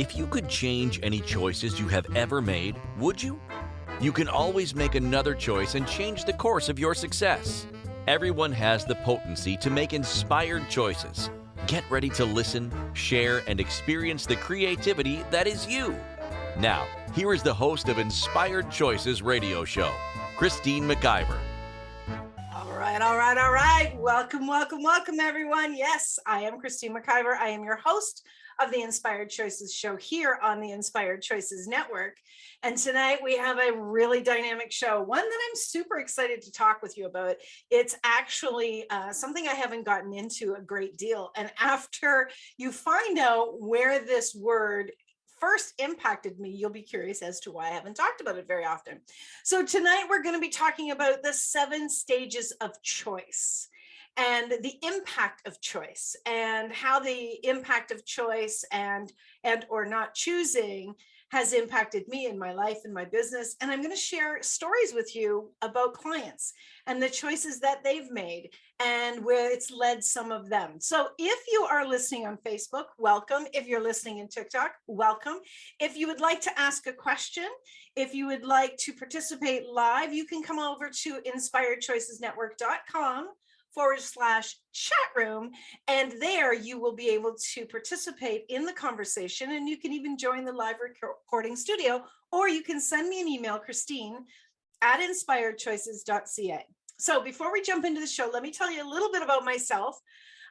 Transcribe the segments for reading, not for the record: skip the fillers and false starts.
If you could change any choices you have ever made, would you? You can always make another choice and change the course of your success. Everyone has the potency to make inspired choices. Get ready to listen, share, and experience the creativity that is you. Now, here is the host of Inspired Choices radio show, Christine McIver. All right. Welcome, everyone. Yes, I am Christine McIver. I am your host of the Inspired Choices show here on the Inspired Choices Network. And tonight we have a really dynamic show, one that I'm super excited to talk with you about. It's actually something I haven't gotten into a great deal. And after you find out where this word first impacted me, you'll be curious as to why I haven't talked about it very often. So tonight we're going to be talking about the 7 stages of choice and the impact of choice and how the impact of choice and or not choosing has impacted me in my life and my business. And I'm going to share stories with you about clients and the choices that they've made and where it's led some of them. So if you are listening on Facebook, welcome. If you're listening in TikTok, welcome. If you would like to ask a question, if you would like to participate live, you can come over to inspiredchoicesnetwork.com/chat room. And there you will be able to participate in the conversation, and you can even join the live recording studio, or you can send me an email, Christine@inspiredchoices.ca. So before we jump into the show, let me tell you a little bit about myself.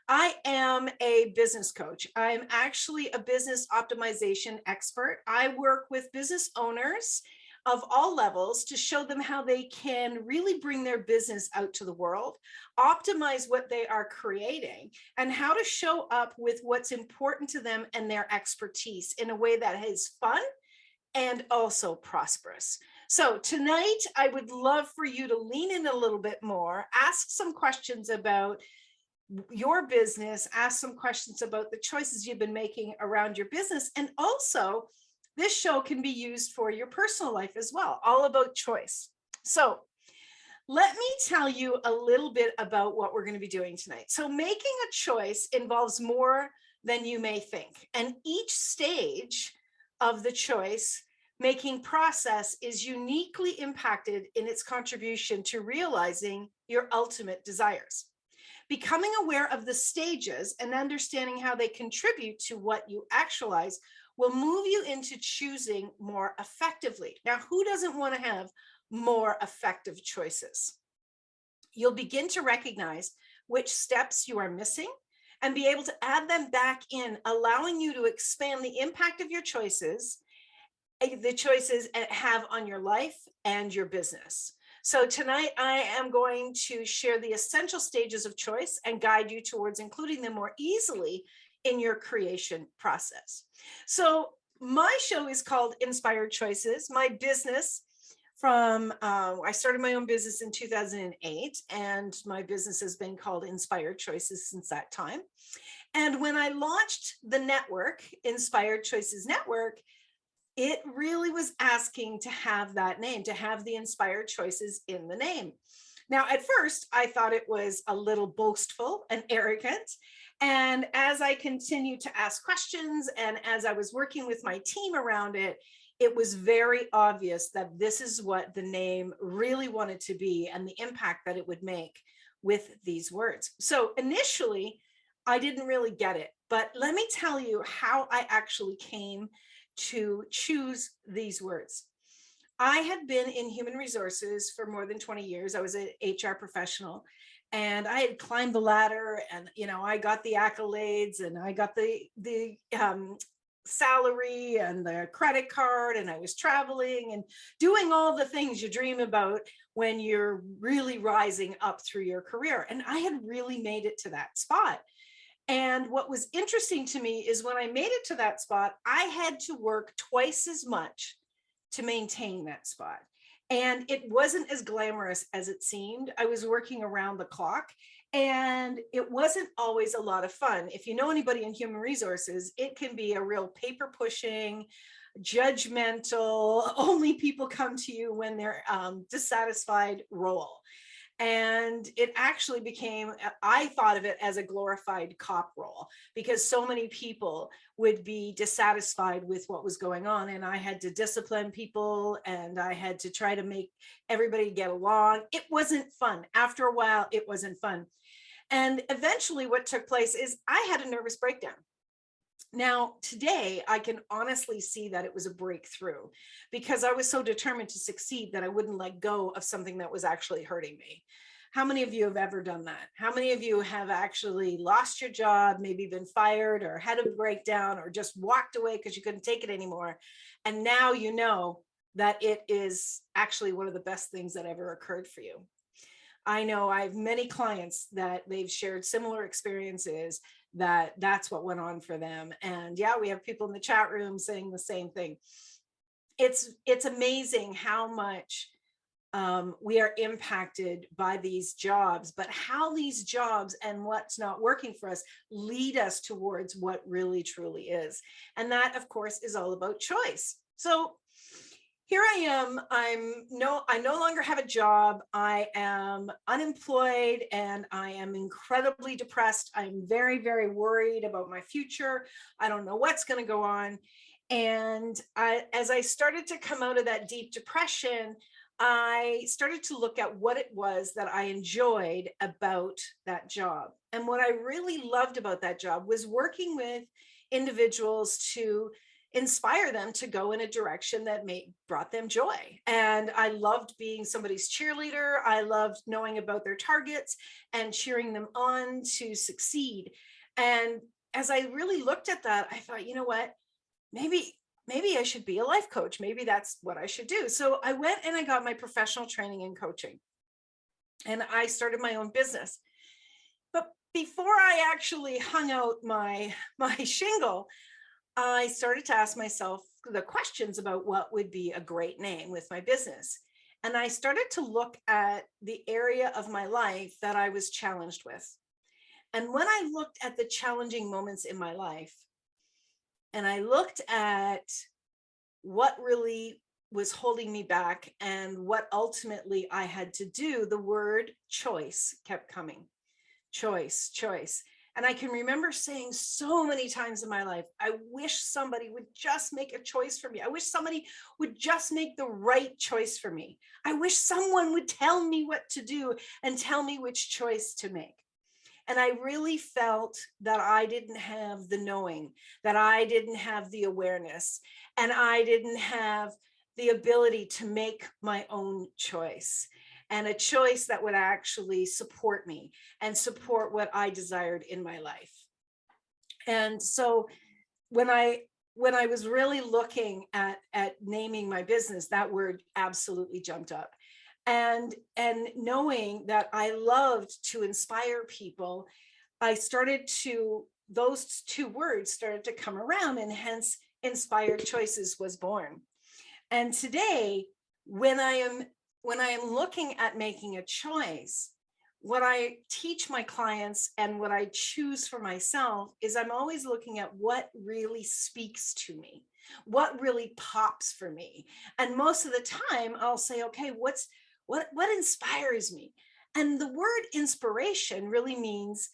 I am a business coach. I'm actually a business optimization expert. I work with business owners of all levels to show them how they can really bring their business out to the world, optimize what they are creating, and how to show up with what's important to them and their expertise in a way that is fun and also prosperous. So tonight, I would love for you to lean in a little bit more, ask some questions about your business, ask some questions about the choices you've been making around your business, and also this show can be used for your personal life as well, all about choice. So let me tell you a little bit about what we're going to be doing tonight. So making a choice involves more than you may think. And each stage of the choice making process is uniquely impacted in its contribution to realizing your ultimate desires. Becoming aware of the stages and understanding how they contribute to what you actualize will move you into choosing more effectively. Now, who doesn't want to have more effective choices? You'll begin to recognize which steps you are missing and be able to add them back in, allowing you to expand the impact of your choices, the choices have on your life and your business. So tonight I am going to share the essential stages of choice and guide you towards including them more easily in your creation process. So my show is called Inspired Choices. My business I started my own business in 2008, and my business has been called Inspired Choices since that time. And when I launched the network, Inspired Choices Network, it really was asking to have that name, to have the Inspired Choices in the name. Now, at first, I thought it was a little boastful and arrogant. And as I continued to ask questions and as I was working with my team around it, it was very obvious that this is what the name really wanted to be and the impact that it would make with these words. So initially, I didn't really get it, but let me tell you how I actually came to choose these words. I had been in human resources for more than 20 years. I was an HR professional, and I had climbed the ladder, and I got the accolades, and I got the salary and the credit card, and I was traveling and doing all the things you dream about when you're really rising up through your career. And I had really made it to that spot. And what was interesting to me is when I made it to that spot, I had to work twice as much to maintain that spot. And it wasn't as glamorous as it seemed. I was working around the clock, and it wasn't always a lot of fun. If you know anybody in human resources, it can be a real paper pushing, judgmental, only people come to you when they're dissatisfied role. And it actually became, I thought of it as a glorified cop role, because so many people would be dissatisfied with what was going on. And I had to discipline people, and I had to try to make everybody get along. It wasn't fun. After a while, it wasn't fun. And eventually what took place is I had a nervous breakdown. Now, today, I can honestly see that it was a breakthrough, because I was so determined to succeed that I wouldn't let go of something that was actually hurting me. How many of you have ever done that? How many of you have actually lost your job, maybe been fired or had a breakdown or just walked away because you couldn't take it anymore? And now you know that it is actually one of the best things that ever occurred for you. I know I have many clients that they've shared similar experiences, that's what went on for them. And yeah, we have people in the chat room saying the same thing. It's amazing how much we are impacted by these jobs, but how these jobs and what's not working for us lead us towards what really truly is. And that, of course, is all about choice. So here I am. I no longer have a job. I am unemployed, and I am incredibly depressed. I'm very, very worried about my future. I don't know what's going to go on. And as I started to come out of that deep depression, I started to look at what it was that I enjoyed about that job. And what I really loved about that job was working with individuals to inspire them to go in a direction that brought them joy. And I loved being somebody's cheerleader. I loved knowing about their targets and cheering them on to succeed. And as I really looked at that, I thought, you know what, maybe I should be a life coach. Maybe that's what I should do. So I went and I got my professional training in coaching, and I started my own business. But before I actually hung out my shingle, I started to ask myself the questions about what would be a great name with my business. And I started to look at the area of my life that I was challenged with. And when I looked at the challenging moments in my life, and I looked at what really was holding me back and what ultimately I had to do, the word choice kept coming. Choice, choice. And I can remember saying so many times in my life, I wish somebody would just make a choice for me. I wish somebody would just make the right choice for me. I wish someone would tell me what to do and tell me which choice to make. And I really felt that I didn't have the knowing, that I didn't have the awareness, and I didn't have the ability to make my own choice, and a choice that would actually support me and support what I desired in my life. And so when I was really looking at naming my business, that word absolutely jumped up. And knowing that I loved to inspire people, those two words started to come around, and hence Inspired Choices was born. And today, when I am looking at making a choice, what I teach my clients and what I choose for myself is I'm always looking at what really speaks to me, what really pops for me. And most of the time I'll say, okay, what inspires me? And the word inspiration really means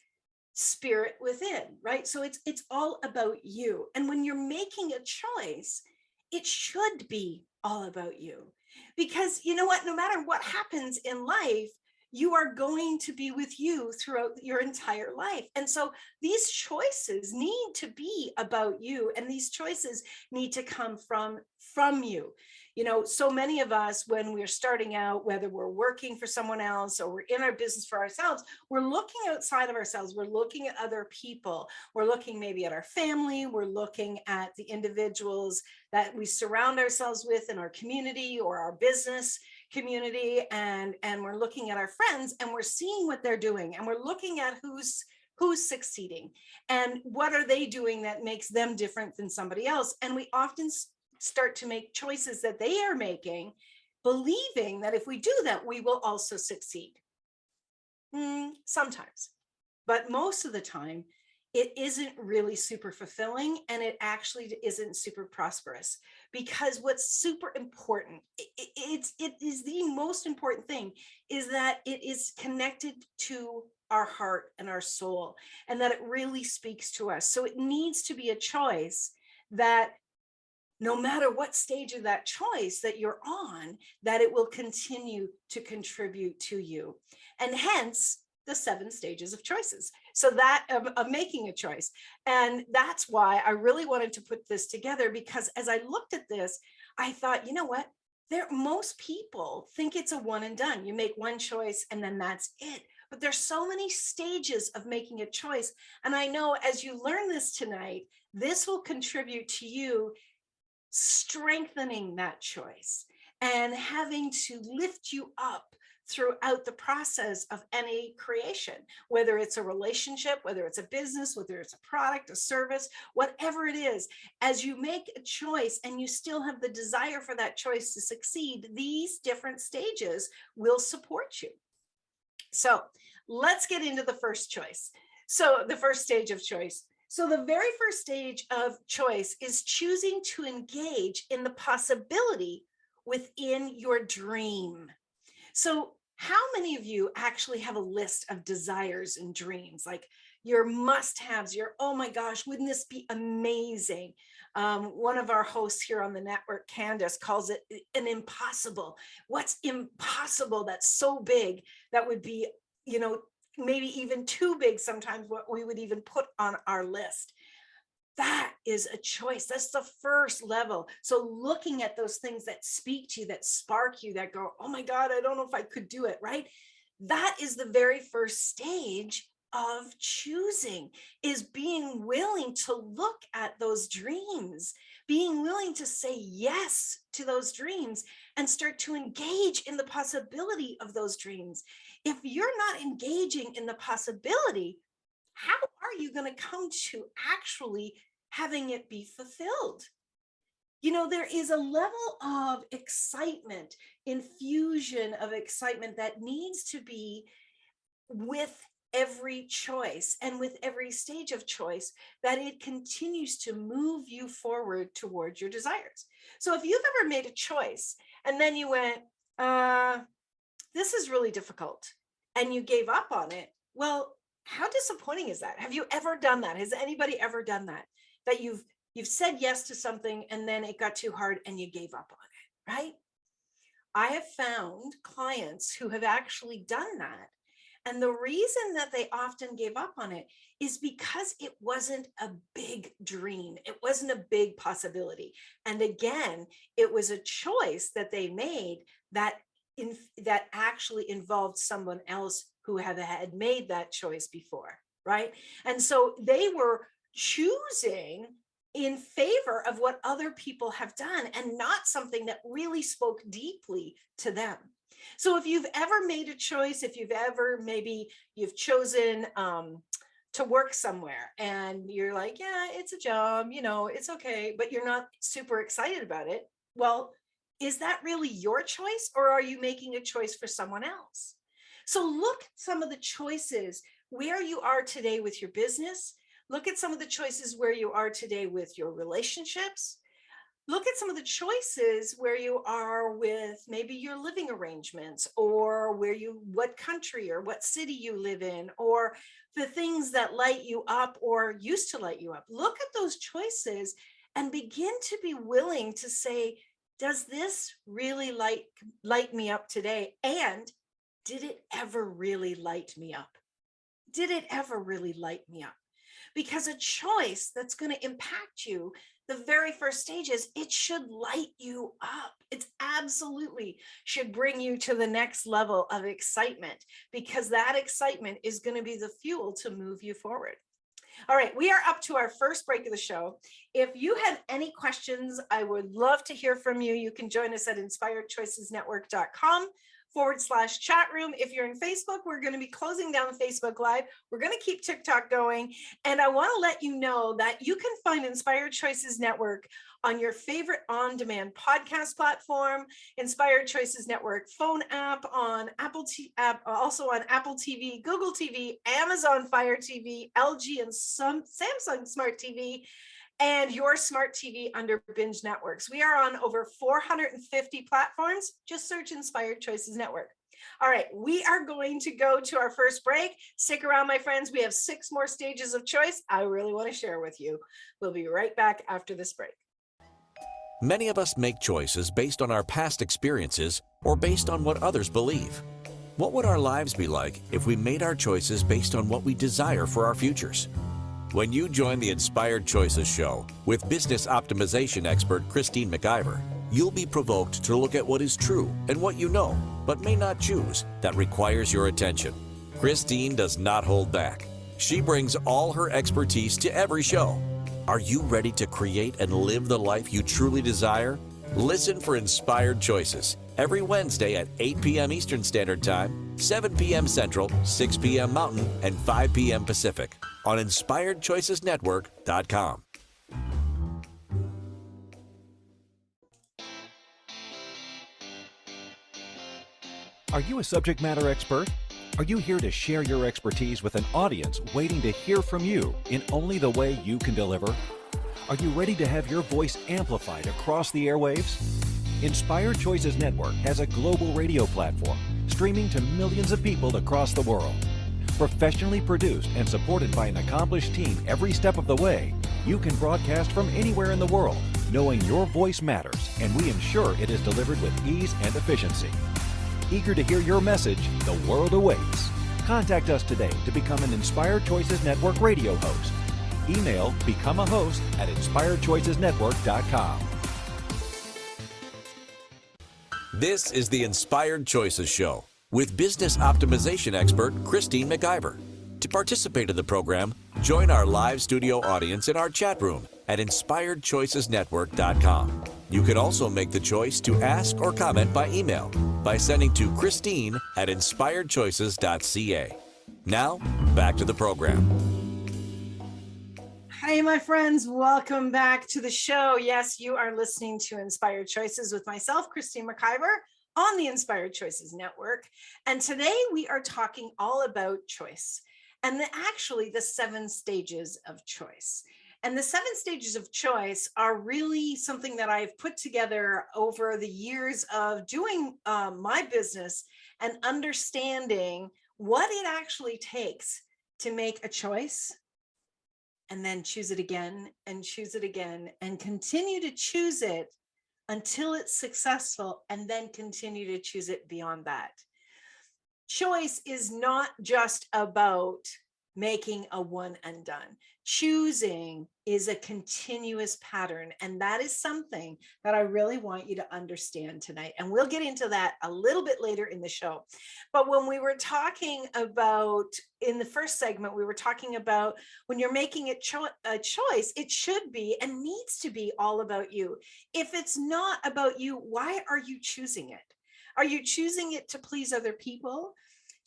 spirit within, right? So it's all about you. And when you're making a choice, it should be all about you. Because you know what, no matter what happens in life, you are going to be with you throughout your entire life. And so these choices need to be about you, and these choices need to come from you. You know, so many of us, when we're starting out, whether we're working for someone else or we're in our business for ourselves, we're looking outside of ourselves. We're looking at other people. We're looking maybe at our family. We're looking at the individuals that we surround ourselves with in our community or our business community. And we're looking at our friends, and we're seeing what they're doing. And we're looking at who's succeeding and what are they doing that makes them different than somebody else. And we often start to make choices that they are making, believing that if we do that, we will also succeed. Sometimes, but most of the time, it isn't really super fulfilling, and it actually isn't super prosperous. Because what's super important, it is the most important thing, is that it is connected to our heart and our soul, and that it really speaks to us. So it needs to be a choice that no matter what stage of that choice that you're on, that it will continue to contribute to you. And hence the 7 stages of choices. So that of making a choice. And that's why I really wanted to put this together, because as I looked at this, I thought, you know what? Most people think it's a one and done. You make one choice and then that's it. But there's so many stages of making a choice. And I know as you learn this tonight, this will contribute to you strengthening that choice and having to lift you up throughout the process of any creation, whether it's a relationship, whether it's a business, whether it's a product, a service, whatever it is. As you make a choice and you still have the desire for that choice to succeed, these different stages will support you. So let's get into the first choice. So the first stage of choice. So the very first stage of choice is choosing to engage in the possibility within your dream. So how many of you actually have a list of desires and dreams, like your must-haves, your, oh my gosh, wouldn't this be amazing? One of our hosts here on the network, Candace, calls it an impossible. What's impossible that's so big that would be, maybe even too big sometimes, what we would even put on our list? That is a choice. That's the first level. So looking at those things that speak to you, that spark you, that go, oh my God, I don't know if I could do it, right? That is the very first stage of choosing, is being willing to look at those dreams, being willing to say yes to those dreams and start to engage in the possibility of those dreams. If you're not engaging in the possibility, how are you going to come to actually having it be fulfilled? There is a level of excitement, infusion of excitement that needs to be with every choice and with every stage of choice, that it continues to move you forward towards your desires. So if you've ever made a choice and then you went, this is really difficult, and you gave up on it, well, how disappointing is that? Have you ever done that? Has anybody ever done that? That you've said yes to something and then it got too hard and you gave up on it, right? I have found clients who have actually done that. And the reason that they often gave up on it is because it wasn't a big dream. It wasn't a big possibility. And again, it was a choice that they made that actually involved someone else who had made that choice before, right? And so they were choosing in favor of what other people have done and not something that really spoke deeply to them. So if you've ever made a choice, if you've ever, maybe you've chosen to work somewhere and you're like, yeah, it's a job, it's okay, but you're not super excited about it. Well, is that really your choice, or are you making a choice for someone else? So look at some of the choices where you are today with your business. Look at some of the choices where you are today with your relationships. Look at some of the choices where you are with maybe your living arrangements, or what country or what city you live in, or the things that light you up or used to light you up. Look at those choices and begin to be willing to say, does this really light me up today? And did it ever really light me up? Did it ever really light me up? Because a choice that's going to impact you, the very first stage is it should light you up. It absolutely should bring you to the next level of excitement, because that excitement is going to be the fuel to move you forward. All right, we are up to our first break of the show. If you have any questions, I would love to hear from you. You can join us at inspiredchoicesnetwork.com facebook.com/chat room. If you're in Facebook, we're going to be closing down Facebook Live. We're going to keep TikTok going. And I want to let you know that you can find Inspired Choices Network on your favorite on-demand podcast platform, Inspired Choices Network phone app, on also on Apple TV, Google TV, Amazon Fire TV, LG and Samsung Smart TV, and your smart TV under Binge Networks. We are on over 450 platforms. Just search Inspired Choices Network. All right, we are going to go to our first break. Stick around, my friends. We have 6 more stages of choice I really want to share with you. We'll be right back after this break. Many of us make choices based on our past experiences or based on what others believe. What would our lives be like if we made our choices based on what we desire for our futures? When you join the Inspired Choices Show with business optimization expert Christine McIver, you'll be provoked to look at what is true and what you know, but may not choose, that requires your attention. Christine does not hold back. She brings all her expertise to every show. Are you ready to create and live the life you truly desire? Listen for Inspired Choices every Wednesday at 8 p.m. Eastern Standard Time, 7 p.m. Central, 6 p.m. Mountain, and 5 p.m. Pacific on InspiredChoicesNetwork.com. Are you a subject matter expert? Are you here to share your expertise with an audience waiting to hear from you in only the way you can deliver? Are you ready to have your voice amplified across the airwaves? Inspired Choices Network has a global radio platform streaming to millions of people across the world. Professionally produced and supported by an accomplished team every step of the way, you can broadcast from anywhere in the world, knowing your voice matters, and we ensure it is delivered with ease and efficiency. Eager to hear your message, the world awaits. Contact us today to become an Inspired Choices Network radio host. Email becomeahost@inspiredchoicesnetwork.com. This is the Inspired Choices Show with business optimization expert Christine McIver. To participate in the program, join our live studio audience in our chat room at InspiredChoicesNetwork.com. You can also make the choice to ask or comment by email by sending to Christine@InspiredChoices.ca. Now, back to the program. Hey, my friends, welcome back to the show. Yes, you are listening to Inspired Choices with myself, Christine McIver, on the Inspired Choices Network. And today we are talking all about choice and actually the 7 stages of choice. And the 7 stages of choice are really something that I've put together over the years of doing my business and understanding what it actually takes to make a choice and then choose it again and choose it again and continue to choose it until it's successful and then continue to choose it beyond that. Choice is not just about making a one and done. Choosing is a continuous pattern, and that is something that I really want you to understand tonight. And we'll get into that a little bit later in the show. But when we were talking about, in the first segment, we were talking about when you're making a choice, it should be and needs to be all about you. If it's not about you, why are you choosing it? Are you choosing it to please other people?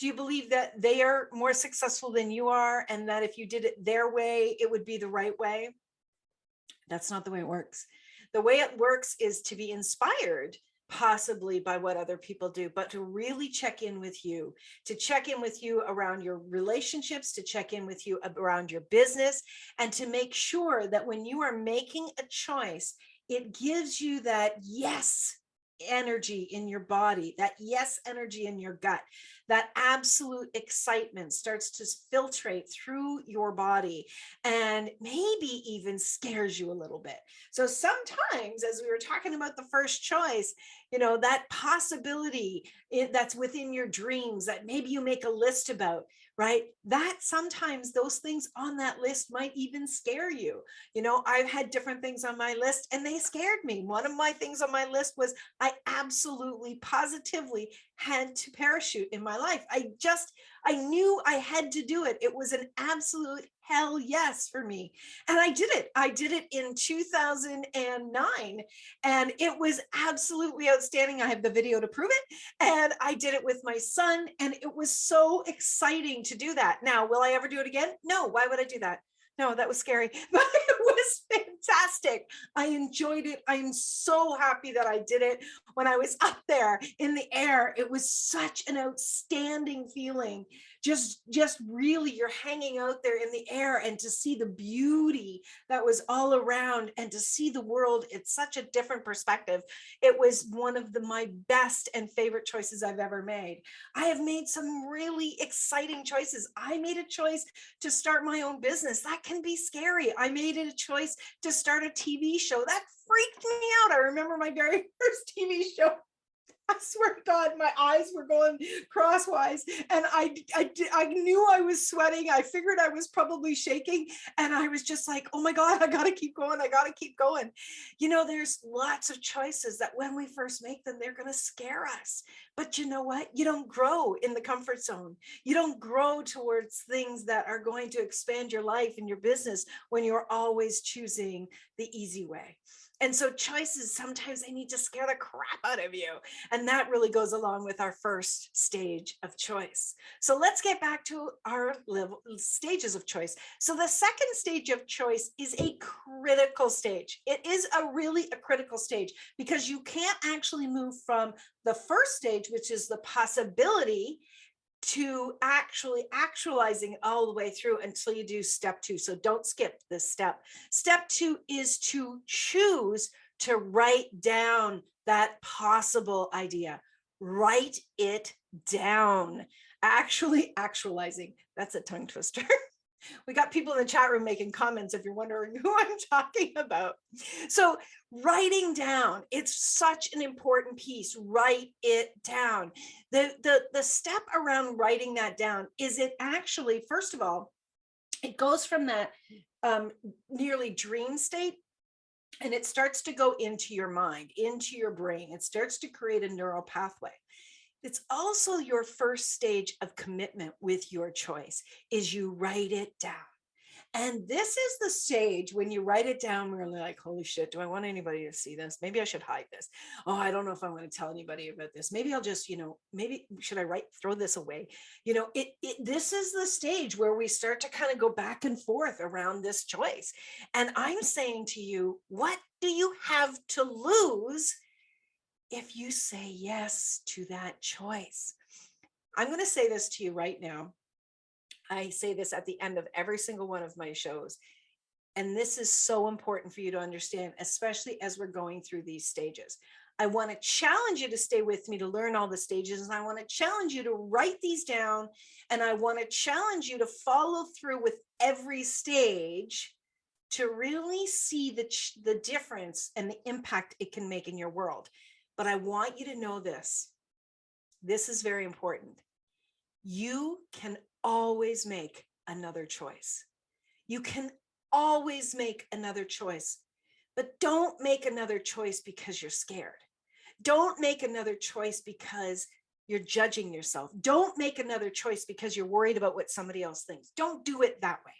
Do you believe that they are more successful than you are and that if you did it their way, it would be the right way? That's not the way it works. The way it works is to be inspired possibly by what other people do, but to really check in with you, to check in with you around your relationships, to check in with you around your business, and to make sure that when you are making a choice, it gives you that yes energy in your body, that yes energy in your gut, that absolute excitement starts to filtrate through your body and maybe even scares you a little bit. So sometimes, as we were talking about the first choice, that possibility that's within your dreams that maybe you make a list about, right? That sometimes those things on that list might even scare you. I've had different things on my list and they scared me. One of my things on my list was I absolutely positively had to parachute in my life. I knew I had to do it. It was an absolute hell yes for me. And I did it. I did it in 2009, and it was absolutely outstanding. I have the video to prove it. And I did it with my son, and it was so exciting to do that. Now, will I ever do it again? No. Why would I do that? No, that was scary, but it was fantastic. I enjoyed it. I am so happy that I did it. When I was up there in the air, it was such an outstanding feeling. Just really, you're hanging out there in the air, and to see the beauty that was all around, and to see the world, it's such a different perspective. It was one of my best and favorite choices I've ever made. I have made some really exciting choices. I made a choice to start my own business. That can be scary. I made it a choice to start a TV show. That freaked me out. I remember my very first TV show. I swear to God, my eyes were going crosswise, and I knew I was sweating. I figured I was probably shaking, and I was just like, oh my God, I got to keep going. I got to keep going. You know, there's lots of choices that when we first make them, they're going to scare us. But you know what? You don't grow in the comfort zone. You don't grow towards things that are going to expand your life and your business when you're always choosing the easy way. And so choices, sometimes they need to scare the crap out of you. And that really goes along with our first stage of choice. So let's get back to our stages of choice. So the second stage of choice is a critical stage. It is a critical stage, because you can't actually move from the first stage, which is the possibility, to actually actualizing all the way through until you do step 2. So don't skip this step. Step 2 is to choose to write down that possible idea. Write it down. Actually actualizing. That's a tongue twister. We got people in the chat room making comments if you're wondering who I'm talking about. So writing down, it's such an important piece. Write it down. The step around writing that down is, it actually, first of all, it goes from that nearly dream state, and it starts to go into your mind, into your brain. It starts to create a neural pathway. It's also your first stage of commitment with your choice, is you write it down. And this is the stage when you write it down, we're like, holy shit, do I want anybody to see this? Maybe I should hide this. Oh, I don't know if I want to tell anybody about this. Maybe I'll just, maybe should I throw this away? This is the stage where we start to kind of go back and forth around this choice. And I'm saying to you, what do you have to lose if you say yes to that choice? I'm going to say this to you right now. I say this at the end of every single one of my shows. And this is so important for you to understand, especially as we're going through these stages. I want to challenge you to stay with me to learn all the stages. And I want to challenge you to write these down. And I want to challenge you to follow through with every stage to really see the difference and the impact it can make in your world. But I want you to know this. This is very important. You can always make another choice. You can always make another choice, but don't make another choice because you're scared. Don't make another choice because you're judging yourself. Don't make another choice because you're worried about what somebody else thinks. Don't do it that way.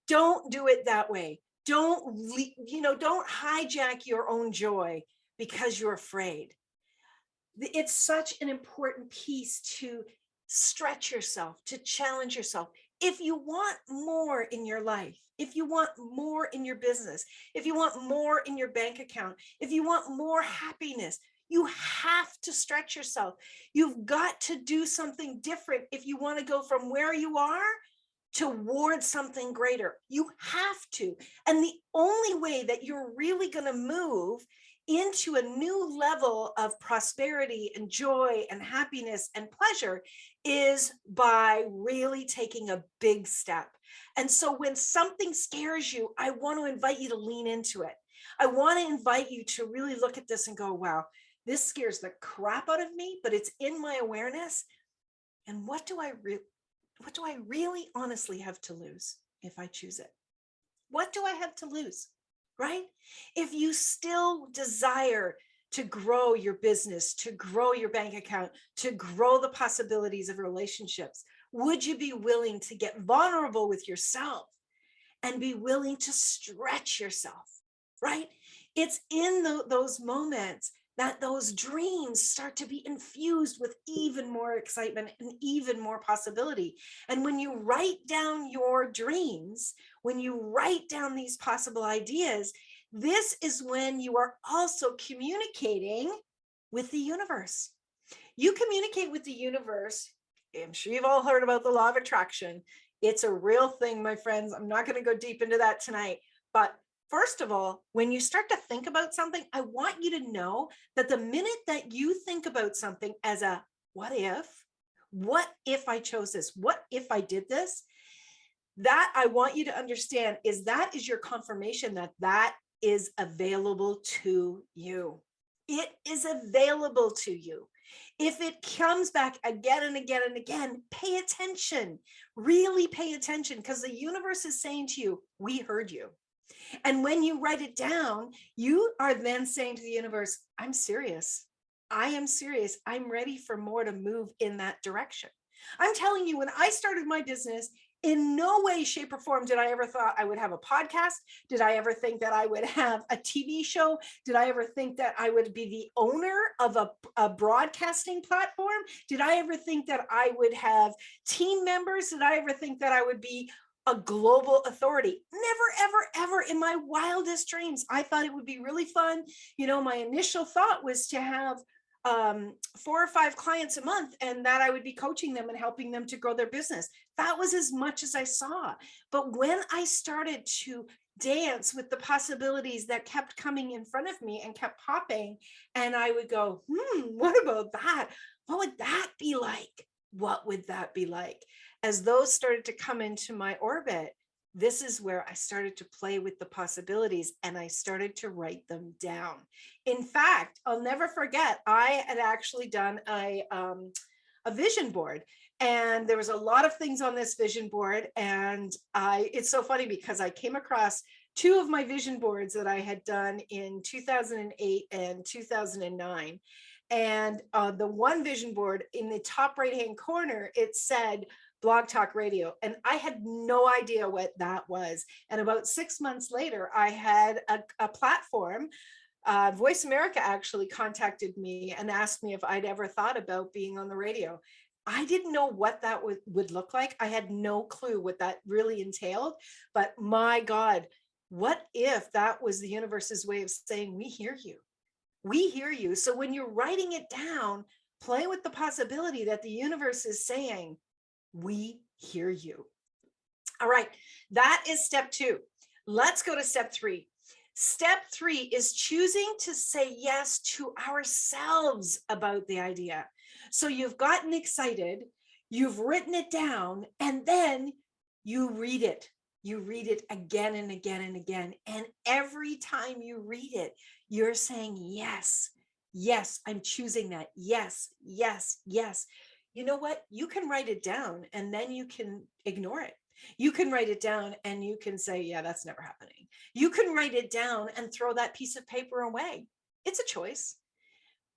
Don't do it that way. Don't hijack your own joy because you're afraid. It's such an important piece to stretch yourself, to challenge yourself. If you want more in your life, if you want more in your business, if you want more in your bank account, if you want more happiness, you have to stretch yourself. You've got to do something different if you want to go from where you are towards something greater. You have to. And the only way that you're really going to move into a new level of prosperity and joy and happiness and pleasure is by really taking a big step. And so when something scares you, I want to invite you to lean into it. I want to invite you to really look at this and go, wow, this scares the crap out of me, but it's in my awareness. And what do I really honestly have to lose if I choose it? What do I have to lose? Right? If you still desire to grow your business, to grow your bank account, to grow the possibilities of relationships, Would you be willing to get vulnerable with yourself and be willing to stretch yourself, right? It's in those moments that those dreams start to be infused with even more excitement and even more possibility. And when you write down your dreams, when you write down these possible ideas, this is when you are also communicating with the universe. You communicate with the universe. I'm sure you've all heard about the law of attraction. It's a real thing, my friends. I'm not going to go deep into that tonight. But first of all, when you start to think about something, I want you to know that the minute that you think about something as a what if I chose this? What if I did this? That I want you to understand is that is your confirmation that that is available to you. It is available to you. If it comes back again and again and again, pay attention, really pay attention, because the universe is saying to you, we heard you. And when you write it down, you are then saying to the universe, I'm serious. I am serious. I'm ready for more to move in that direction. I'm telling you, when I started my business, in no way, shape, or form did I ever thought I would have a podcast. Did I ever think that I would have a TV show? Did I ever think that I would be the owner of a broadcasting platform? Did I ever think that I would have team members? Did I ever think that I would be a global authority? Never, ever, ever in my wildest dreams. I thought it would be really fun. You know, my initial thought was to have 4 or 5 clients a month, and that I would be coaching them and helping them to grow their business. That was as much as I saw. But when I started to dance with the possibilities that kept coming in front of me and kept popping, and I would go, what about that? What would that be like? What would that be like? As those started to come into my orbit, this is where I started to play with the possibilities and I started to write them down. In fact, I'll never forget, I had actually done a vision board, and there was a lot of things on this vision board. And it's so funny because I came across 2 of my vision boards that I had done in 2008 and 2009. And the one vision board in the top right-hand corner, it said Blog Talk Radio. And I had no idea what that was. And about 6 months later, I had a platform. Voice America actually contacted me and asked me if I'd ever thought about being on the radio. I didn't know what that would look like. I had no clue what that really entailed. But my God, what if that was the universe's way of saying, we hear you. We hear you. So when you're writing it down, play with the possibility that the universe is saying, we hear you. All right, that is step 2. Let's go to step 3. Step 3 is choosing to say yes to ourselves about the idea. So you've gotten excited, you've written it down, and then you read it. You read it again and again and again. And every time you read it, you're saying, yes, yes, I'm choosing that. Yes, yes, yes. You know what? You can write it down and then you can ignore it. You can write it down and you can say, yeah, that's never happening. You can write it down and throw that piece of paper away. It's a choice.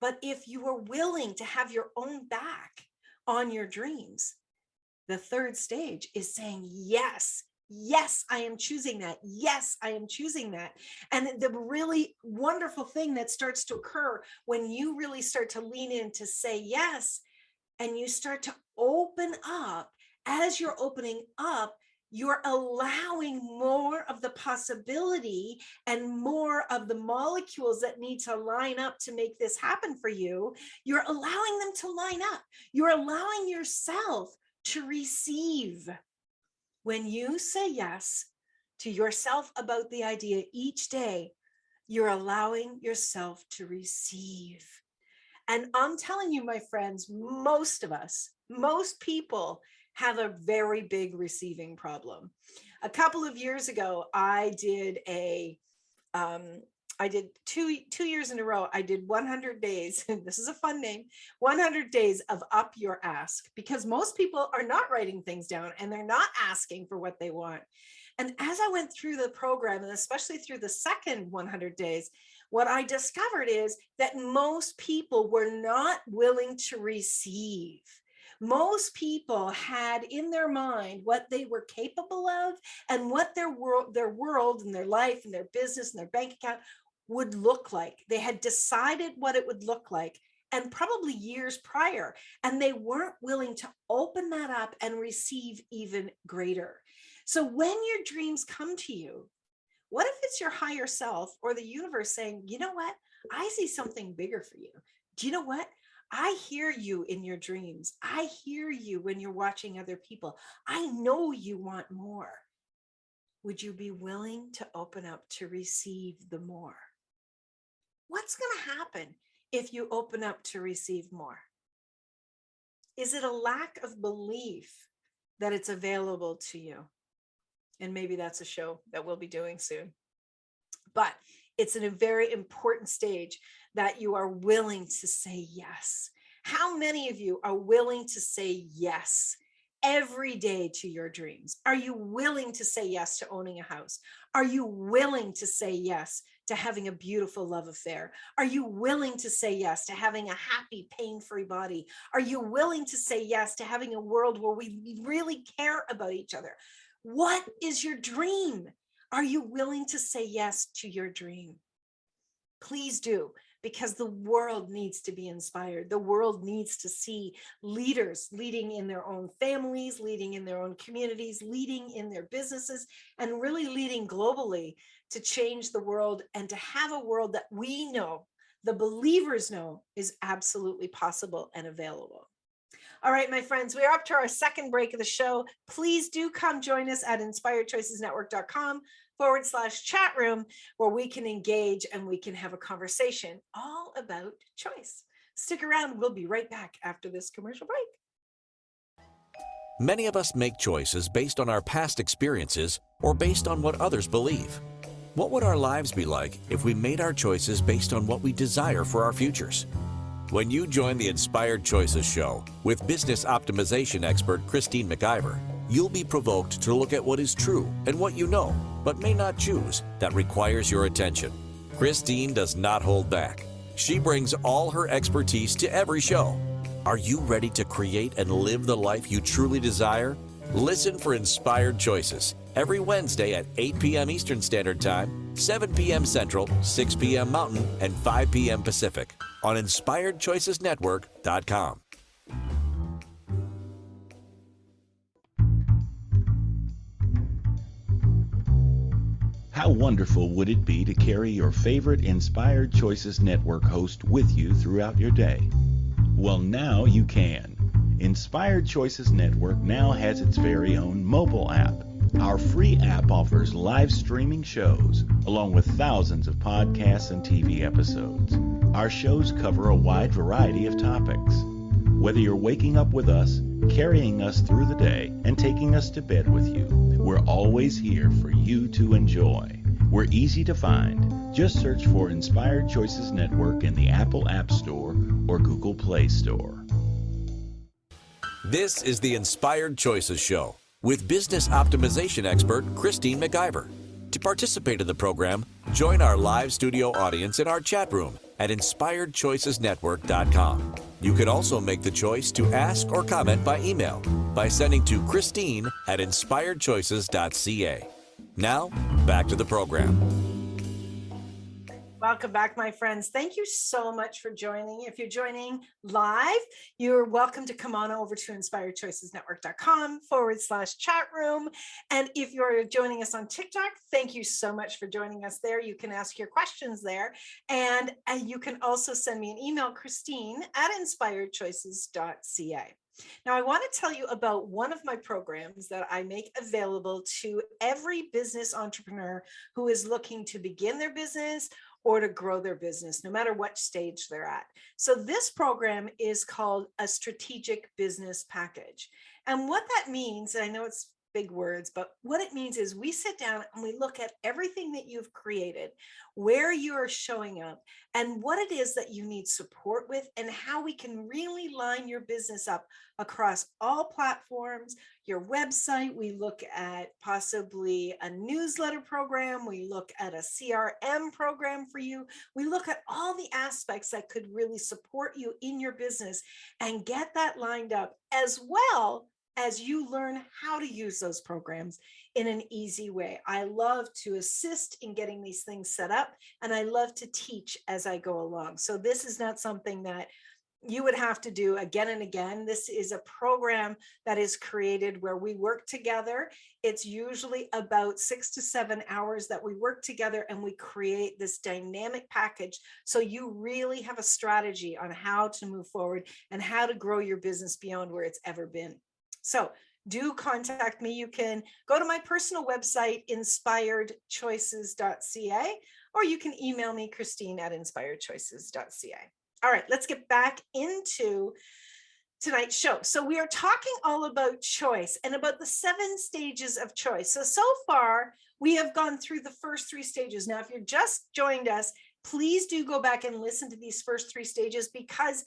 But if you are willing to have your own back on your dreams, the third stage is saying, yes, yes, I am choosing that. Yes, I am choosing that. And the really wonderful thing that starts to occur when you really start to lean in to say yes, and you start to open up, as you're opening up, you're allowing more of the possibility and more of the molecules that need to line up to make this happen for you. You're allowing them to line up. You're allowing yourself to receive. When you say yes to yourself about the idea each day, you're allowing yourself to receive. And I'm telling you, my friends, most of us, most people have a very big receiving problem. A couple of years ago, I did two years in a row, I did 100 days. This is a fun name, 100 days of up your ask, because most people are not writing things down and they're not asking for what they want. And as I went through the program, and especially through the second 100 days, what I discovered is that most people were not willing to receive. Most people had in their mind what they were capable of and what their world and their life and their business and their bank account would look like. They had decided what it would look like, and probably years prior, and they weren't willing to open that up and receive even greater. So when your dreams come to you, what if it's your higher self or the universe saying, you know what? I see something bigger for you. Do you know what? I hear you in your dreams. I hear you when you're watching other people. I know you want more. Would you be willing to open up to receive the more? What's going to happen if you open up to receive more? Is it a lack of belief that it's available to you? And maybe that's a show that we'll be doing soon. But it's in a very important stage that you are willing to say yes. How many of you are willing to say yes every day to your dreams? Are you willing to say yes to owning a house? Are you willing to say yes to having a beautiful love affair? Are you willing to say yes to having a happy, pain-free body? Are you willing to say yes to having a world where we really care about each other? What is your dream? Are you willing to say yes to your dream? Please do, because the world needs to be inspired. The world needs to see leaders leading in their own families, leading in their own communities, leading in their businesses, and really leading globally to change the world and to have a world that we know, the believers know, is absolutely possible and available. All right, my friends, we are up to our second break of the show. Please do come join us at inspiredchoicesnetwork.com/chat room, where we can engage and we can have a conversation all about choice. Stick around. We'll be right back after this commercial break. Many of us make choices based on our past experiences or based on what others believe. What would our lives be like if we made our choices based on what we desire for our futures? When you join the Inspired Choices show with business optimization expert Christine McIver, you'll be provoked to look at what is true and what you know, but may not choose, that requires your attention. Christine does not hold back. She brings all her expertise to every show. Are you ready to create and live the life you truly desire? Listen for Inspired Choices every Wednesday at 8 p.m. Eastern Standard Time, 7 p.m. Central, 6 p.m. Mountain, and 5 p.m. Pacific on InspiredChoicesNetwork.com. How wonderful would it be to carry your favorite Inspired Choices Network host with you throughout your day? Well, now you can. Inspired Choices Network now has its very own mobile app. Our free app offers live streaming shows, along with thousands of podcasts and TV episodes. Our shows cover a wide variety of topics. Whether you're waking up with us, carrying us through the day, and taking us to bed with you, we're always here for you to enjoy. We're easy to find. Just search for Inspired Choices Network in the Apple App Store or Google Play Store. This is the Inspired Choices Show with business optimization expert Christine McIver. To participate in the program, join our live studio audience in our chat room at InspiredChoicesNetwork.com. You can also make the choice to ask or comment by email by sending to Christine at InspiredChoices.ca. Now, back to the program. Welcome back, my friends. Thank you so much for joining. If you're joining live, you're welcome to come on over to InspiredChoicesNetwork.com/chat room. And if you're joining us on TikTok, thank you so much for joining us there. You can ask your questions there. And you can also send me an email, Christine at InspiredChoices.ca. Now, I want to tell you about one of my programs that I make available to every business entrepreneur who is looking to begin their business or to grow their business, no matter what stage they're at. So this program is called a strategic business package. And what that means, and I know it's big words, but what it means is we sit down and we look at everything that you've created, where you are showing up, and what it is that you need support with, and how we can really line your business up across all platforms, your website. We look at possibly a newsletter program. We look at a CRM program for you. We look at all the aspects that could really support you in your business and get that lined up, as well as you learn how to use those programs in an easy way. I love to assist in getting these things set up, and I love to teach as I go along. So this is not something that you would have to do again and again. This is a program that is created where we work together. It's usually about 6 to 7 hours that we work together, and we create this dynamic package. So you really have a strategy on how to move forward and how to grow your business beyond where it's ever been. So do contact me. You can go to my personal website, inspiredchoices.ca, or you can email me, Christine@inspiredchoices.ca. All right, let's get back into tonight's show. So we are talking all about choice and about the 7 stages of choice. So far, we have gone through the first 3 stages. Now, if you're just joined us, please do go back and listen to these first 3 stages, because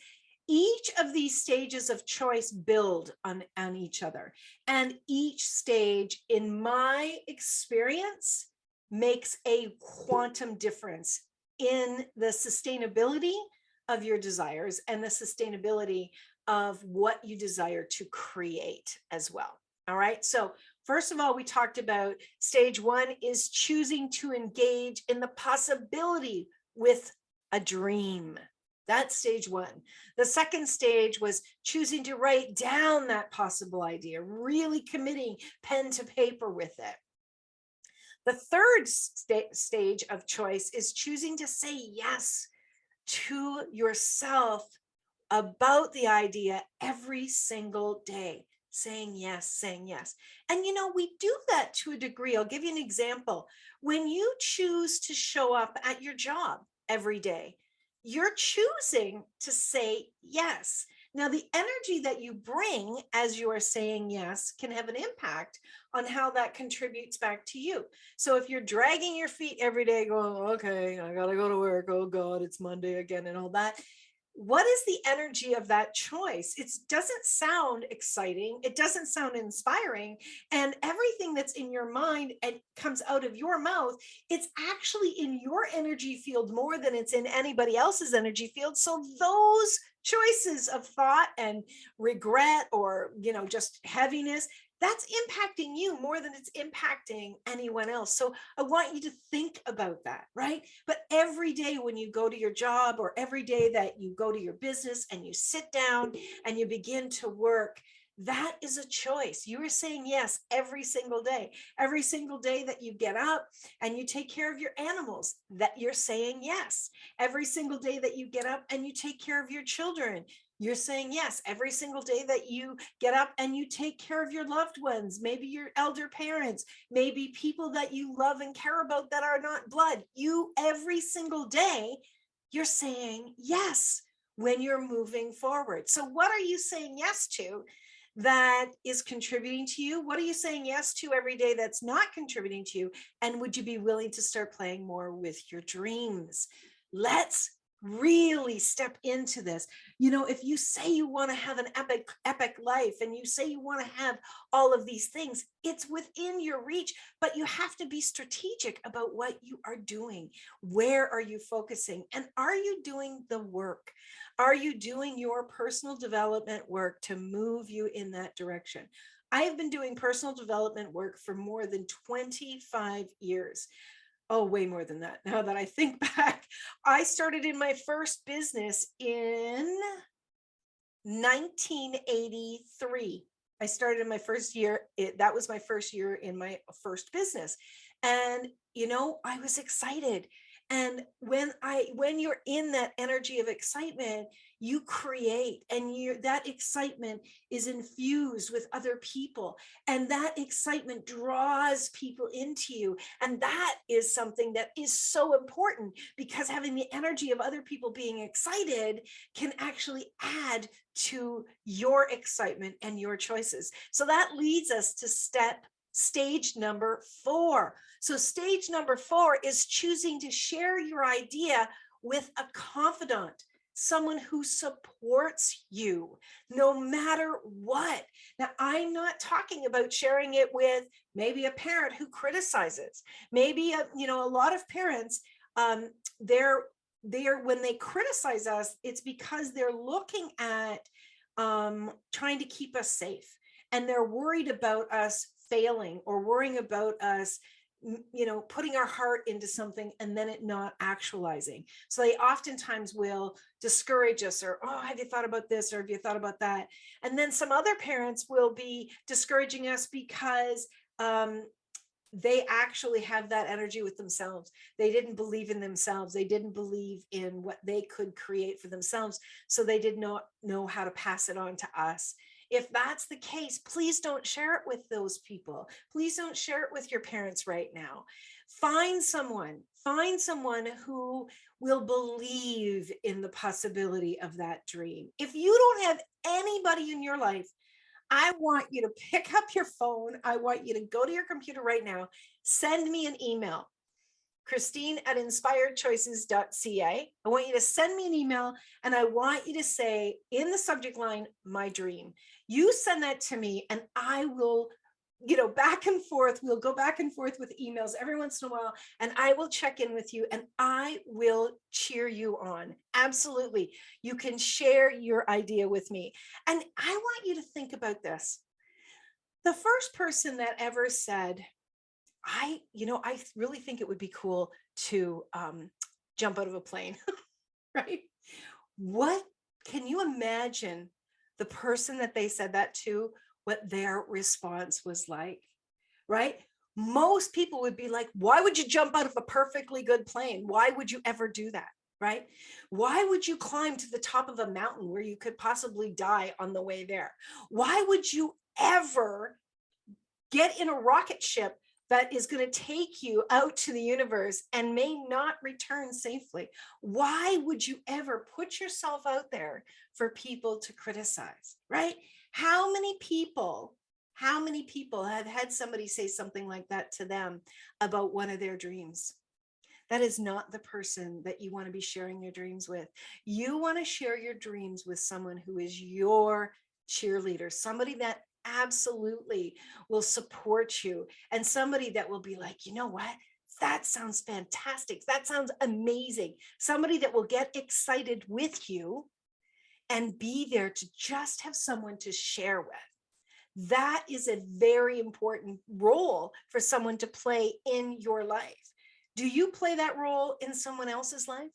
each of these stages of choice build on each other. And each stage, in my experience, makes a quantum difference in the sustainability of your desires and the sustainability of what you desire to create as well. All right. So first of all, we talked about stage 1 is choosing to engage in the possibility with a dream. That's stage 1. The second stage was choosing to write down that possible idea, really committing pen to paper with it. The third stage of choice is choosing to say yes to yourself about the idea every single day. Saying yes, saying yes. And we do that to a degree. I'll give you an example. When you choose to show up at your job every day, you're choosing to say yes. Now, the energy that you bring as you are saying yes can have an impact on how that contributes back to you. So if you're dragging your feet every day going, okay, I gotta go to work, oh God, it's Monday again and all that, what is the energy of that choice? It doesn't sound exciting. It doesn't sound inspiring. And everything that's in your mind and comes out of your mouth, it's actually in your energy field more than it's in anybody else's energy field. So those choices of thought and regret, or, just heaviness, that's impacting you more than it's impacting anyone else. So I want you to think about that, right? But every day when you go to your job, or every day that you go to your business and you sit down and you begin to work, that is a choice. You are saying yes every single day. Every single day that you get up and you take care of your animals, that you're saying yes. Every single day that you get up and you take care of your children, you're saying yes. Every single day that you get up and you take care of your loved ones, maybe your elder parents, maybe people that you love and care about that are not blood, every single day, you're saying yes when you're moving forward. So what are you saying yes to that is contributing to you? What are you saying yes to every day that's not contributing to you? And would you be willing to start playing more with your dreams? Let's really step into this. If you say you want to have an epic life, and you say you want to have all of these things, it's within your reach, but you have to be strategic about what you are doing. Where are you focusing? And are you doing the work? Are you doing your personal development work to move you in that direction? I have been doing personal development work for more than 25 years. Oh, way more than that. Now that I think back, I started in my first business in 1983. I started in my first year. That was my first year in my first business. And, I was excited. And when you're in that energy of excitement, you create, and that excitement is infused with other people, and that excitement draws people into you. And that is something that is so important, because having the energy of other people being excited can actually add to your excitement and your choices. So that leads us to step stage number 4. So stage number 4 is choosing to share your idea with a confidant, someone who supports you no matter what. Now, I'm not talking about sharing it with maybe a parent who criticizes. Maybe a lot of parents, they're when they criticize us, it's because they're looking at trying to keep us safe, and they're worried about us failing or worrying about us putting our heart into something and then it not actualizing. So they oftentimes will discourage us, or, oh, have you thought about this, or have you thought about that? And then some other parents will be discouraging us because they actually have that energy with themselves. They didn't believe in themselves. They didn't believe in what they could create for themselves. So they did not know how to pass it on to us. If that's the case, please don't share it with those people. Please don't share it with your parents right now. Find someone who will believe in the possibility of that dream. If you don't have anybody in your life, I want you to pick up your phone. I want you to go to your computer right now, send me an email, Christine@inspiredchoices.ca. I want you to send me an email, and I want you to say in the subject line, my dream. You send that to me, and I will, back and forth. We'll go back and forth with emails every once in a while, and I will check in with you, and I will cheer you on. Absolutely. You can share your idea with me. And I want you to think about this. The first person that ever said, I really think it would be cool to jump out of a plane, right? What can you imagine the person that they said that to, what their response was like, right? Most people would be like, why would you jump out of a perfectly good plane? Why would you ever do that, right? Why would you climb to the top of a mountain where you could possibly die on the way there? Why would you ever get in a rocket ship that is going to take you out to the universe and may not return safely? Why would you ever put yourself out there for people to criticize, right? How many people have had somebody say something like that to them about one of their dreams? That is not the person that you want to be sharing your dreams with. You want to share your dreams with someone who is your cheerleader, somebody that absolutely will support you, and somebody that will be like, you know what? That sounds fantastic. That sounds amazing. Somebody that will get excited with you and be there to just have someone to share with. That is a very important role for someone to play in your life. Do you play that role in someone else's life?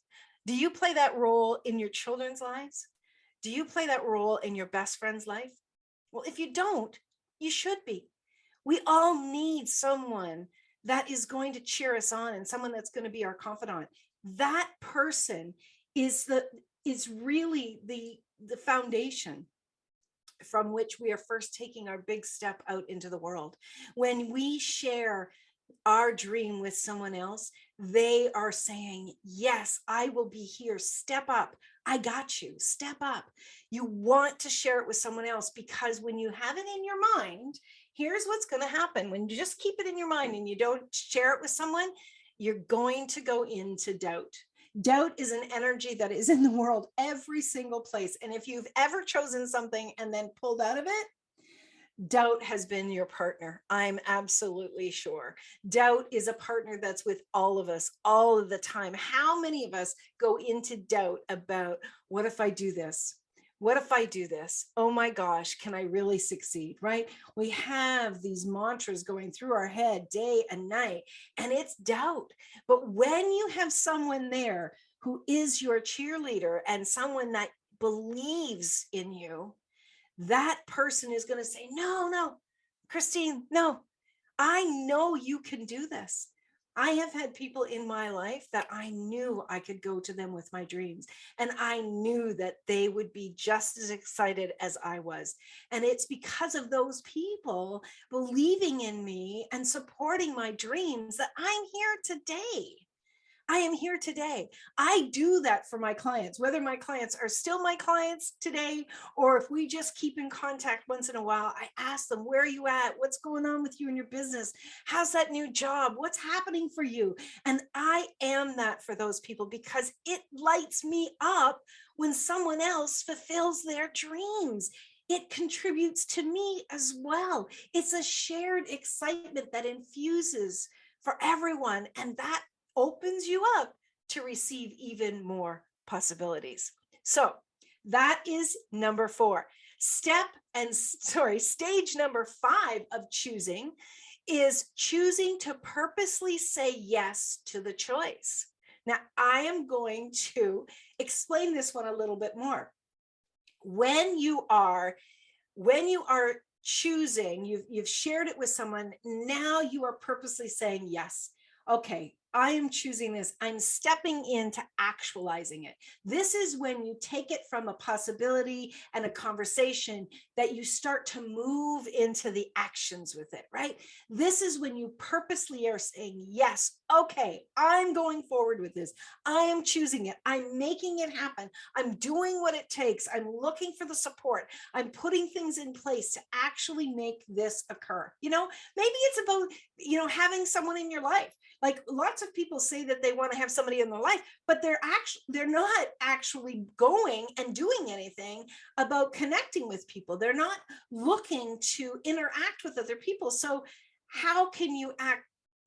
Do you play that role in your children's lives? Do you play that role in your best friend's life? Well, if you don't, you should be. We all need someone that is going to cheer us on, and someone that's going to be our confidant. That person is really the foundation from which we are first taking our big step out into the world. When we share our dream with someone else, they are saying, yes, I will be here. Step up. I got you. Step up. You want to share it with someone else, because when you have it in your mind, here's what's going to happen. When you just keep it in your mind and you don't share it with someone, you're going to go into doubt. Doubt is an energy that is in the world every single place. And if you've ever chosen something and then pulled out of it, doubt has been your partner. I'm absolutely sure. Doubt is a partner that's with all of us all of the time. How many of us go into doubt about, what if I do this? What if I do this? Oh my gosh, can I really succeed, right? We have these mantras going through our head day and night, and it's doubt. But when you have someone there who is your cheerleader and someone that believes in you, that person is going to say, no, Christine, no, I know you can do this. I have had people in my life that I knew I could go to them with my dreams, and I knew that they would be just as excited as I was. And it's because of those people believing in me and supporting my dreams that I'm here today. I am here today. I do that for my clients, whether my clients are still my clients today, or if we just keep in contact once in a while. I ask them, where are you at? What's going on with you and your business? How's that new job? What's happening for you? And I am that for those people because it lights me up when someone else fulfills their dreams. It contributes to me as well. It's a shared excitement that infuses for everyone, and that opens you up to receive even more possibilities. So that is number 4. Stage number 5 of choosing is choosing to purposely say yes to the choice. Now, I am going to explain this one a little bit more. When you are choosing, you've shared it with someone, now you are purposely saying yes. Okay, I am choosing this. I'm stepping into actualizing it. This is when you take it from a possibility and a conversation that you start to move into the actions with it, right? This is when you purposely are saying, yes, okay, I'm going forward with this. I am choosing it. I'm making it happen. I'm doing what it takes. I'm looking for the support. I'm putting things in place to actually make this occur. Maybe it's about, having someone in your life. Like lots of people say that they want to have somebody in their life, but they're not actually going and doing anything about connecting with people. They're not looking to interact with other people. So how can you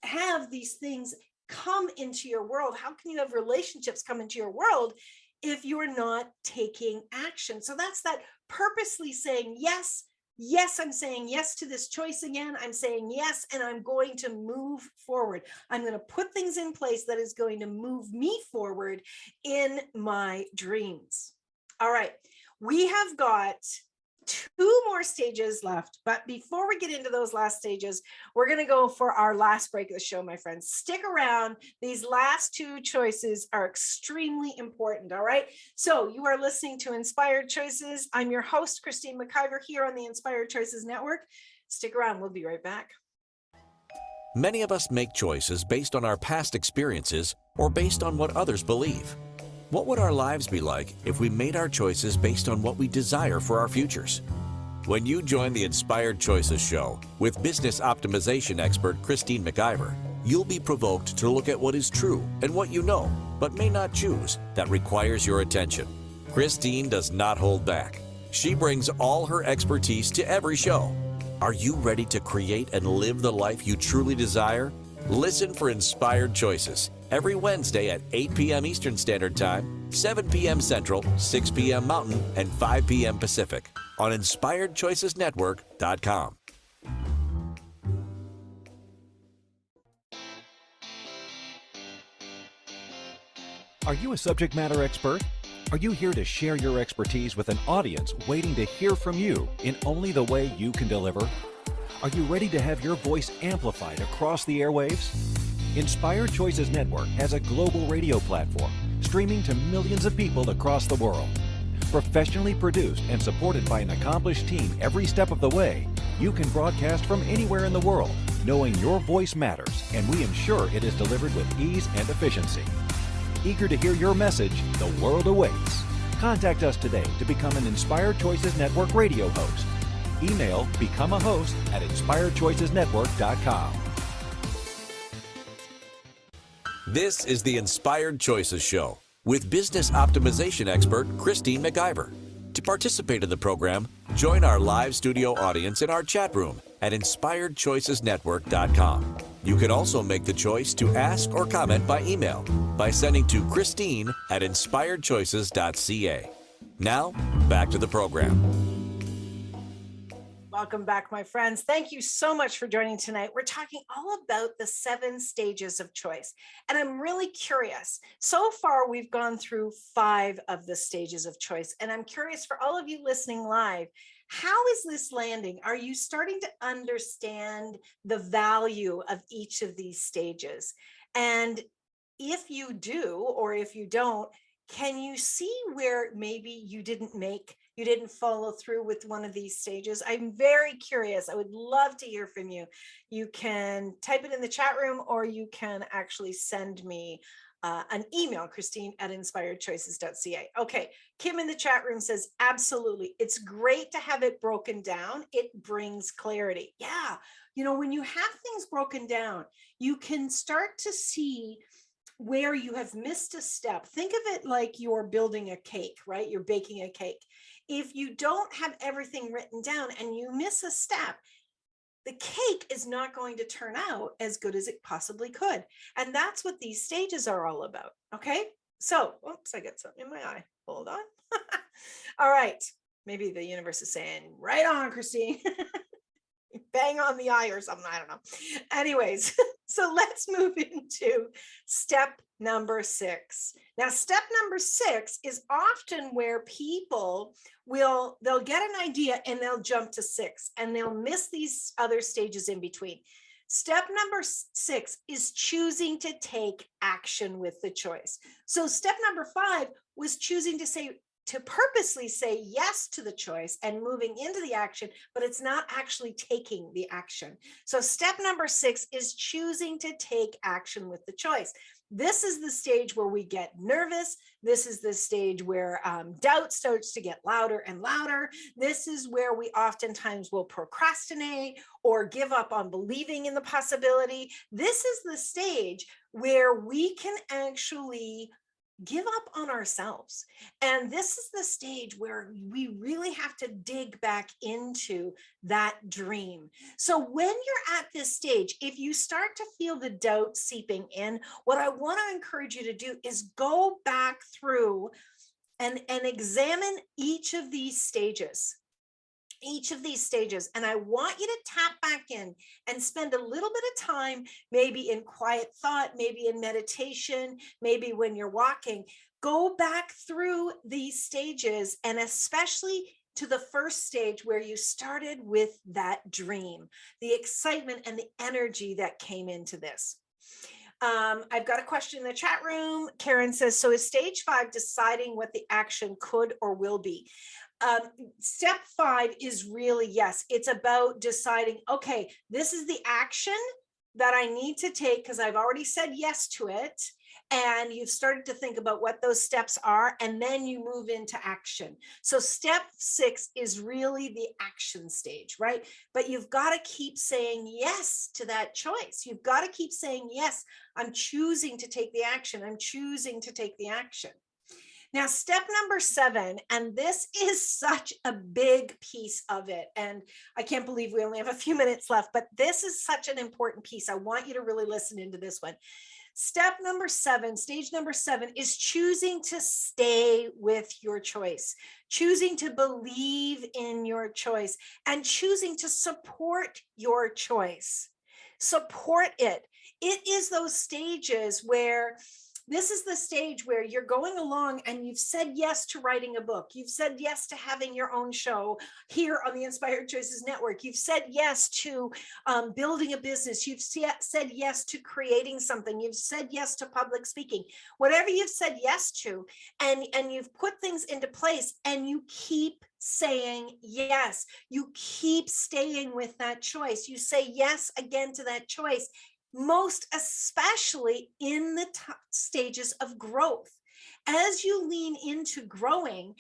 have these things come into your world? How can you have relationships come into your world if you're not taking action? So that's that purposely saying yes. Yes, I'm saying yes to this choice again. I'm saying yes, and I'm going to move forward. I'm going to put things in place that is going to move me forward in my dreams. All right, we have got 2 more stages left, but before we get into those last stages, we're going to go for our last break of the show, my friends. Stick around. These last 2 choices are extremely important. All right. So you are listening to Inspired Choices. I'm your host, Christine McIver, here on the Inspired Choices Network. Stick around. We'll be right back. Many of us make choices based on our past experiences or based on what others believe. What would our lives be like if we made our choices based on what we desire for our futures? When you join the Inspired Choices show with business optimization expert Christine McIver, you'll be provoked to look at what is true and what you know, but may not choose, that requires your attention. Christine does not hold back. She brings all her expertise to every show. Are you ready to create and live the life you truly desire? Listen for Inspired Choices every Wednesday at 8 p.m. Eastern Standard Time, 7 p.m. Central, 6 p.m. Mountain, and 5 p.m. Pacific on InspiredChoicesNetwork.com. Are you a subject matter expert? Are you here to share your expertise with an audience waiting to hear from you in only the way you can deliver? Are you ready to have your voice amplified across the airwaves? Inspired Choices Network has a global radio platform streaming to millions of people across the world. Professionally produced and supported by an accomplished team every step of the way, you can broadcast from anywhere in the world, knowing your voice matters, and we ensure it is delivered with ease and efficiency. Eager to hear your message, the world awaits. Contact us today to become an Inspired Choices Network radio host. Email becomeahost@inspiredchoicesnetwork.com. This is the Inspired Choices Show with business optimization expert Christine McIver. To participate in the program, join our live studio audience in our chat room at InspiredChoicesNetwork.com. You can also make the choice to ask or comment by email by sending to Christine@InspiredChoices.ca. Now, back to the program. Welcome back, my friends. Thank you so much for joining tonight. We're talking all about the 7 stages of choice. And I'm really curious. So far, we've gone through 5 of the stages of choice. And I'm curious for all of you listening live, how is this landing? Are you starting to understand the value of each of these stages? And if you do, or if you don't, can you see where maybe you didn't follow through with one of these stages? I'm very curious. I would love to hear from you. You can type it in the chat room, or you can actually send me an email, Christine@inspiredchoices.ca. Okay, Kim in the chat room says, absolutely. It's great to have it broken down. It brings clarity. Yeah. When you have things broken down, you can start to see where you have missed a step. Think of it like you're building a cake, right? You're baking a cake. If you don't have everything written down and you miss a step, the cake is not going to turn out as good as it possibly could. And that's what these stages are all about. Okay. So, oops, I got something in my eye. Hold on. All right. Maybe the universe is saying, right on, Christine. Bang on the eye or something. I don't know. Anyways, so let's move into step number 6. Now, step number 6 is often where people they'll get an idea and they'll jump to 6 and they'll miss these other stages in between. Step number 6 is choosing to take action with the choice. So step number 5 was choosing to purposely say yes to the choice and moving into the action, but it's not actually taking the action. So step number 6 is choosing to take action with the choice. This is the stage where we get nervous. This is the stage where doubt starts to get louder and louder. This is where we oftentimes will procrastinate or give up on believing in the possibility. This is the stage where we can actually give up on ourselves. And this is the stage where we really have to dig back into that dream. So when you're at this stage, if you start to feel the doubt seeping in, what I want to encourage you to do is go back through and examine each of these stages. And I want you to tap back in and spend a little bit of time, maybe in quiet thought, maybe in meditation, maybe when you're walking. Go back through these stages, and especially to the first stage where you started with that dream, the excitement and the energy that came into this. I've got a question in the chat room. Karen says, so is stage 5 deciding what the action could or will be? Step 5 is really, yes, it's about deciding, okay, this is the action that I need to take because I've already said yes to it. And you've started to think about what those steps are, and then you move into action. So step 6 is really the action stage, right? But you've got to keep saying yes to that choice. You've got to keep saying, yes, I'm choosing to take the action. I'm choosing to take the action. Now, step number 7, and this is such a big piece of it, and I can't believe we only have a few minutes left, but this is such an important piece. I want you to really listen into this one. Step number 7, stage number 7 is choosing to stay with your choice, choosing to believe in your choice, and choosing to support your choice. Support it. It is those stages where this is the stage where you're going along and you've said yes to writing a book. You've said yes to having your own show here on the Inspired Choices Network. You've said yes to building a business. You've said yes to creating something. You've said yes to public speaking. Whatever you've said yes to, and you've put things into place, and you keep saying yes. You keep staying with that choice. You say yes again to that choice, most especially in the stages of growth. As you lean into growing,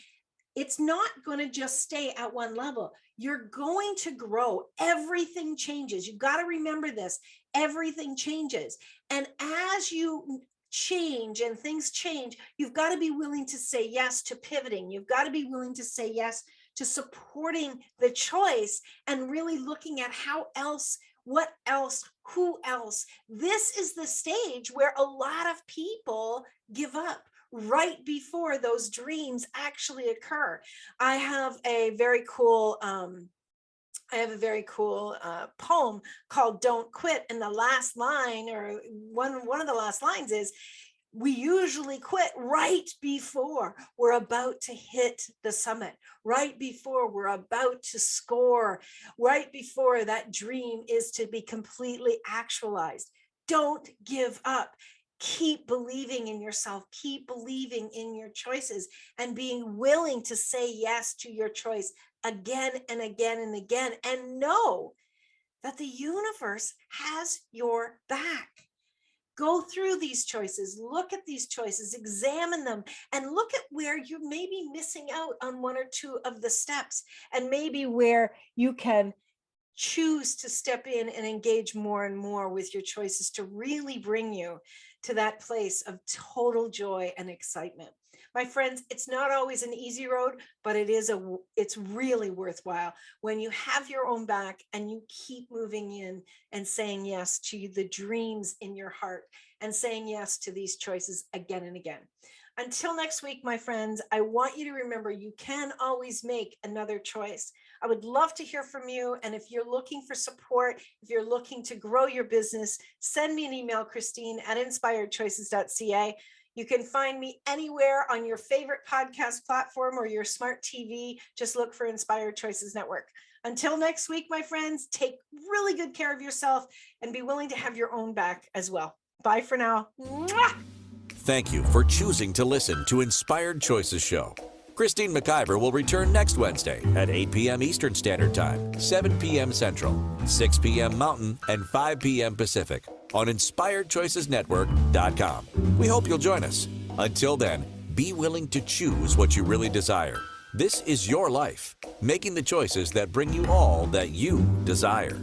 it's not going to just stay at one level. You're going to grow. Everything changes. You've got to remember this. Everything changes. And as you change and things change, you've got to be willing to say yes to pivoting. You've got to be willing to say yes to supporting the choice and really looking at how else, what else, who else. This is the stage where a lot of people give up right before those dreams actually occur. I have a very cool poem called Don't Quit. And the last line, or one of the last lines is, we usually quit right before we're about to hit the summit, right before we're about to score, right before that dream is to be completely actualized. Don't give up. Keep believing in yourself. Keep believing in your choices and being willing to say yes to your choice again and again and again, and know that the universe has your back. Go through these choices, look at these choices, examine them, and look at where you may be missing out on one or two of the steps, and maybe where you can choose to step in and engage more and more with your choices to really bring you to that place of total joy and excitement. My friends, it's not always an easy road, but it's really worthwhile when you have your own back and you keep moving in and saying yes to the dreams in your heart and saying yes to these choices again and again. Until next week, my friends, I want you to remember you can always make another choice. I would love to hear from you. And if you're looking for support, if you're looking to grow your business, send me an email, Christine@inspiredchoices.ca. You can find me anywhere on your favorite podcast platform or your smart TV. Just look for Inspired Choices Network. Until next week, my friends, take really good care of yourself and be willing to have your own back as well. Bye for now. Mwah! Thank you for choosing to listen to Inspired Choices Show. Christine McIver will return next Wednesday at 8 p.m. Eastern Standard Time, 7 p.m. Central, 6 p.m. Mountain, and 5 p.m. Pacific on InspiredChoicesNetwork.com. We hope you'll join us. Until then, be willing to choose what you really desire. This is your life, making the choices that bring you all that you desire.